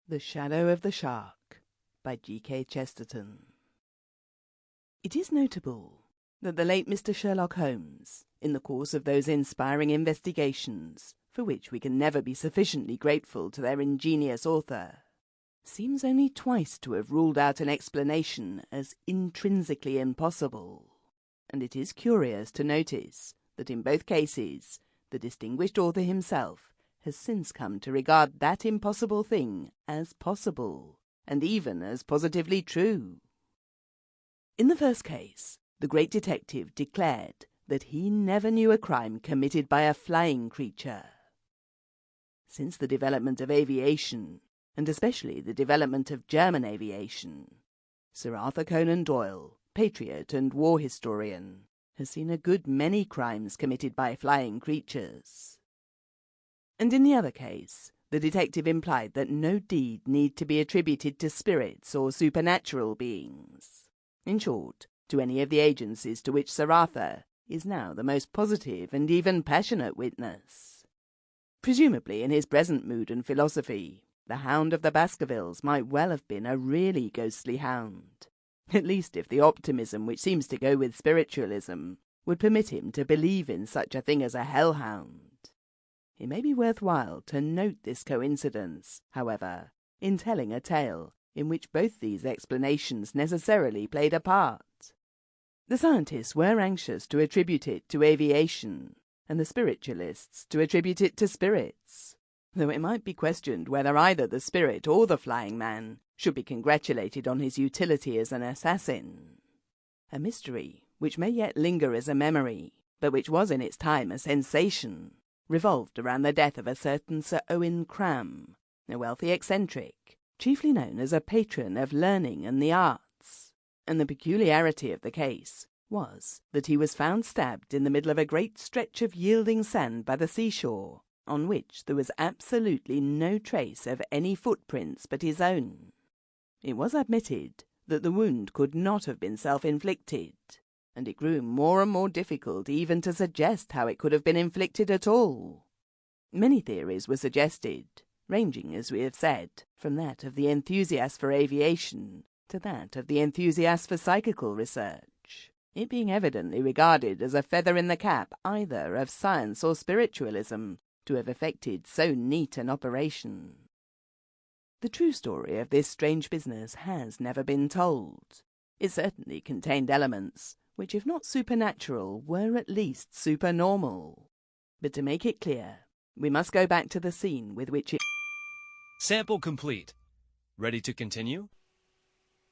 The Shadow of the Shark by G.K. Chesterton. It is notable that the late Mr. Sherlock Holmes, in the course of those inspiring investigations, for which we can never be sufficiently grateful to their ingenious author, seems only twice to have ruled out an explanation as intrinsically impossible, and it is curious to notice that in both cases the distinguished author himself has since come to regard that impossible thing as possible, and even as positively true. In the first case, the great detective declared that he never knew a crime committed by a flying creature. Since the development of aviation, and especially the development of German aviation, Sir Arthur Conan Doyle, patriot and war historian, has seen a good many crimes committed by flying creatures. And in the other case, the detective implied that no deed need to be attributed to spirits or supernatural beings. In short, to any of the agencies to which Sir Arthur is now the most positive and even passionate witness. Presumably, in his present mood and philosophy, the Hound of the Baskervilles might well have been a really ghostly hound, at least if the optimism which seems to go with spiritualism would permit him to believe in such a thing as a hellhound. It may be worthwhile to note this coincidence, however, in telling a tale in which both these explanations necessarily played a part. The scientists were anxious to attribute it to aviation, and the spiritualists to attribute it to spirits, though it might be questioned whether either the spirit or the flying man should be congratulated on his utility as an assassin. A mystery which may yet linger as a memory, but which was in its time a sensation, revolved around the death of a certain Sir Owen Cram, a wealthy eccentric, chiefly known as a patron of learning and the arts, and the peculiarity of the case was that he was found stabbed in the middle of a great stretch of yielding sand by the seashore, on which there was absolutely no trace of any footprints but his own. It was admitted that the wound could not have been self-inflicted, and it grew more and more difficult even to suggest how it could have been inflicted at all. Many theories were suggested, ranging, as we have said, from that of the enthusiast for aviation to that of the enthusiast for psychical research, it being evidently regarded as a feather in the cap either of science or spiritualism to have effected so neat an operation. The true story of this strange business has never been told. It certainly contained elements which, if not supernatural, were at least supernormal. But to make it clear, we must go back to the scene with which it... Sample complete. Ready to continue?